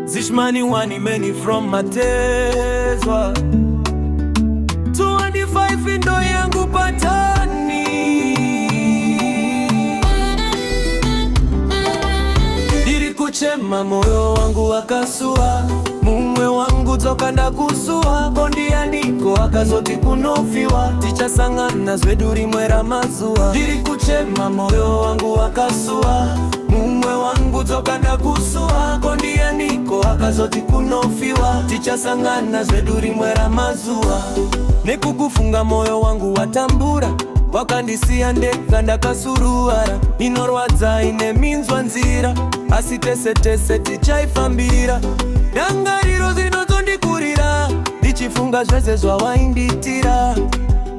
Zishmani wani many from Matezwa 25 ndo yangu patani. Dirikuchema moyo wangu wakasua, mumwe wangu toka ndakusua, bondia niko akazoti kunofiwa, ticha sangana zweduri mwera mazua. Dirikuchema moyo wangu wakasua, mumwe wangu toka ndakusua, bondia niko akazoti kunofiwa, ticha sangana zweduri mwera mazua. Nekukufunga moyo wangu watambura, wakandisia ndeka ndakasuruara, inorwadza ine minzwa nzira, asitesetese tichaifambira, dangariro zinozondikurira, ndichifunga zvese zvawainditira,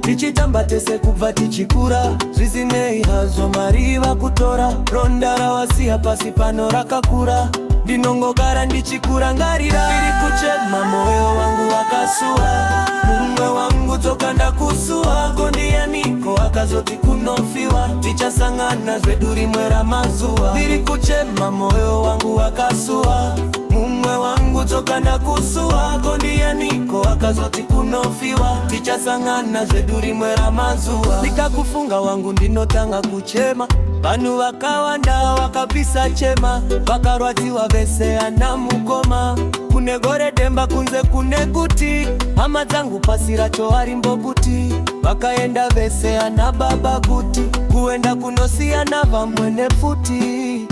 tichitambatese kubva tichikura, zvisinei hazvo mari vakutora, ronda rawasiya pasi pano rakakura, ndinongogara ndichikurangarira. Dirikuchema moyo wangu wakasua, mumwe wangu toka ndakusua, bondia niko akazoti kunofiwa, tichasangana zveduri mwera mazua. Dirikuchema moyo wangu wakasua, mumwe wangu toka ndakusua, bondia niko akazoti kunofiwa, tichasangana zveduri mwera mazua. Nikakufunga wangu ndinotanga kuchema, vanhu vakawanda wakapisa chema, vakarwadziwa vese ana mukoma, kune gore demba kunze kune kuti, hama dzangu pasi racho harimbokuti, vakaenda vese ana baba kuti, kuenda kunosiyana vamwene futi.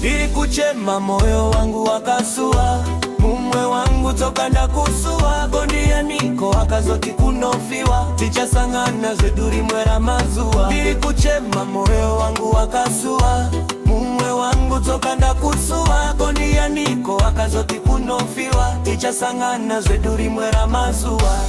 Dirikuchema moyo wangu wakasua, mumwe wangu toka ndakusua, bondia niko akazoti kunofiwa, tichasangana zveduri mwera mazua. Dirikuchema moyo wangu wakasua, mumwe wangu toka ndakusua, bondia niko akazoti kunofiwa, tichasangana zveduri mwera mazua.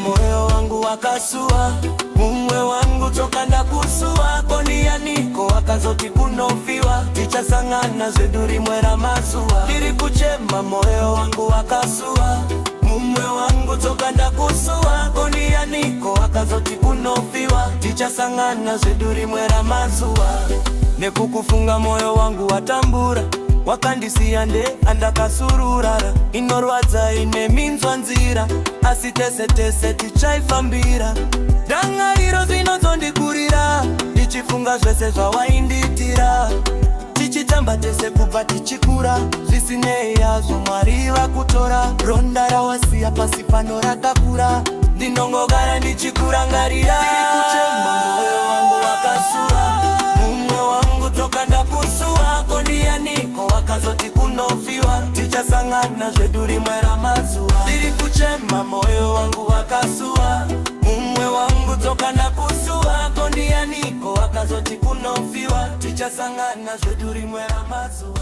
Moyo wangu wakasua, mumwe wangu toka ndakusua, bondia niko akazoti kunofiwa, tichasangana zveduri mwera mazua. Dirikuchema moyo wangu wakasua, mumwe wangu toka ndakusua, bondia niko akazoti kunofiwa, tichasangana zveduri mwera mazua. Nekukufunga moyo wangu watambura, wakandisiya nde andakasururara, inorwadza ine minzwa nzira, asitesetese tichaifambira, dangariro zinozondikurira, ndichifunga zvese zvawainditira, tichitambatese kubva tichikura, zvisinei hazvo mwari vakutora, ronda rawasiya pasi pano rakakura, ndinongogara ndichikurangarira. Dirikuchema moyo wangu wakasua, mumwe wangu toka ndakusua, bondia niko akazoti kunofiwa, tichasangana zveduri mwera mazua. Dirikuchema moyo wangu wakasua, mumwe wangu toka ndakusua, bondia niko akazoti kunofiwa, tichasangana zveduri mwera mazua.